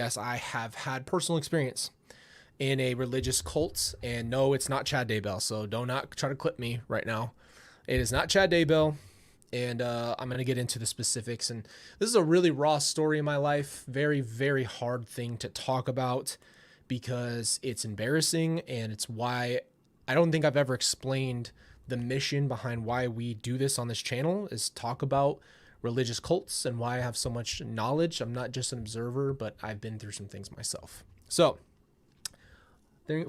Yes, I have had personal experience in a religious cult, and no, it's not Chad Daybell, so do not try to clip me right now. It is not Chad Daybell, and I'm going to get into the specifics. And this is a really raw story in my life, very, very hard thing to talk about because it's embarrassing, and it's why I don't think I've ever explained the mission behind why we do this on this channel is talk about religious cults and why I have so much knowledge. I'm not just an observer, but I've been through some things myself. So,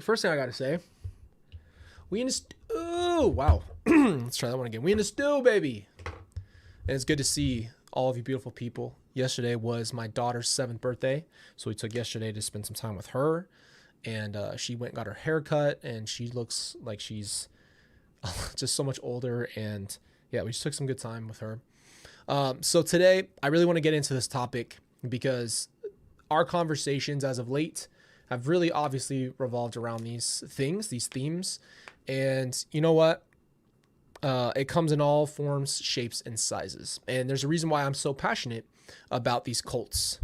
first thing I got to say, we in a stew. Wow. Let's try that one again. We in a stew, baby. And it's good to see all of you beautiful people. Yesterday was my daughter's 7th birthday, so we took yesterday to spend some time with her. And she went and got her hair cut, and she looks like she's just so much older. And yeah, we just took some good time with her. So today, I really want to get into this topic because our conversations as of late have really obviously revolved around these things, these themes. And you know what? It comes in all forms, shapes, and sizes. And there's a reason why I'm so passionate about these cults.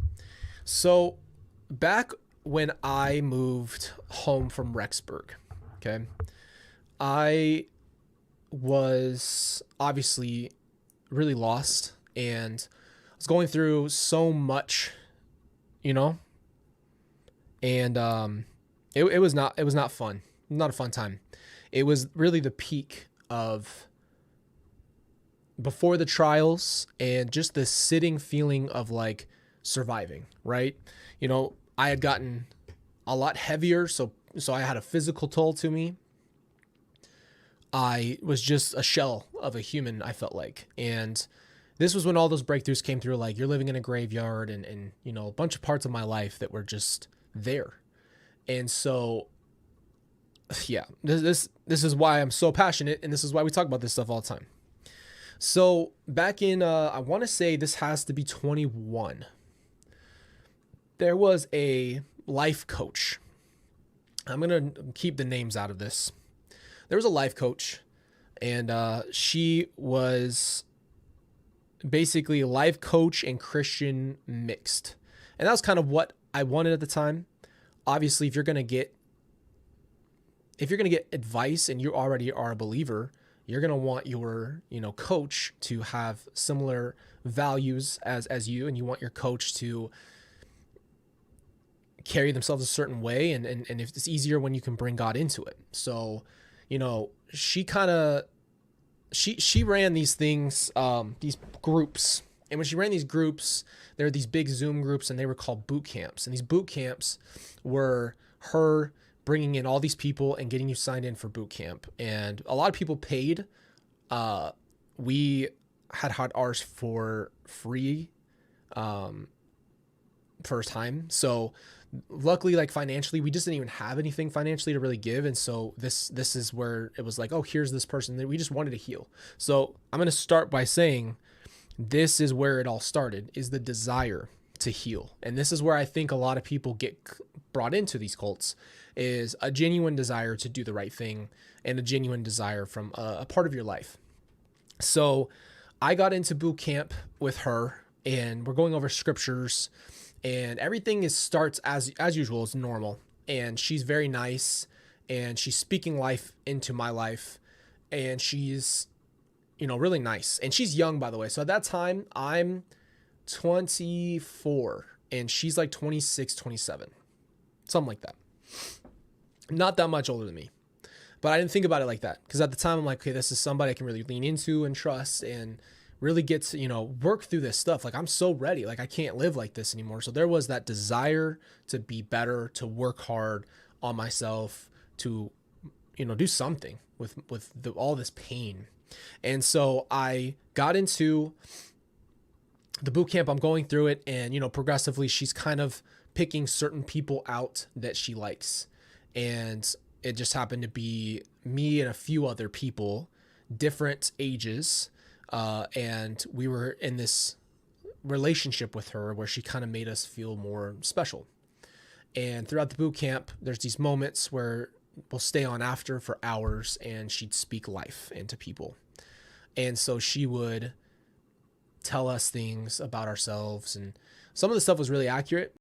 So back when I moved home from Rexburg, okay, I was obviously really lost and I was going through so much, you know, and it was not fun, not a fun time. It was really the peak of before the trials and just the sitting feeling of like surviving, right? You know, I had gotten a lot heavier, so I had a physical toll to me. I was just a shell of a human, I felt like. And this was when all those breakthroughs came through, like you're living in a graveyard and you know, a bunch of parts of my life that were just there. And so, yeah, this is why I'm so passionate, and this is why we talk about this stuff all the time. So back in, I want to say this has to be 21. There was a life coach. I'm going to keep the names out of this. There was a life coach, and she was basically a life coach and Christian mixed. And that was kind of what I wanted at the time. Obviously, if you're going to get advice and you already are a believer, you're going to want your, you know, coach to have similar values as you, and you want your coach to carry themselves a certain way. And if it's easier when you can bring God into it. So, you know, she ran these things, these groups. And when she ran these groups, there were these big Zoom groups, and they were called boot camps. And these boot camps were her bringing in all these people and getting you signed in for boot camp. And a lot of people paid. We had ours for free, first time. So luckily, like financially, we just didn't even have anything financially to really give. And so this is where it was like, oh, here's this person that we just wanted to heal. So I'm going to start by saying this is where it all started, is the desire to heal. And this is where I think a lot of people get brought into these cults, is a genuine desire to do the right thing and a genuine desire from a part of your life. So I got into boot camp with her, and we're going over scriptures, and everything starts as usual, as normal. And she's very nice, and she's speaking life into my life, and she's, you know, really nice. And she's young, by the way. So at that time, I'm 24 and she's like 26, 27, something like that. Not that much older than me, but I didn't think about it like that, because at the time I'm like, okay, this is somebody I can really lean into and trust and really get to, you know, work through this stuff. Like I'm so ready, like I can't live like this anymore. So there was that desire to be better, to work hard on myself, to, you know, do something with all this pain. And so I got into the boot camp. I'm going through it, and, you know, progressively she's kind of picking certain people out that she likes. And it just happened to be me and a few other people, different ages. And we were in this relationship with her where she kind of made us feel more special. And throughout the boot camp, there's these moments where we'll stay on after for hours, and she'd speak life into people. And so she would tell us things about ourselves, and some of the stuff was really accurate,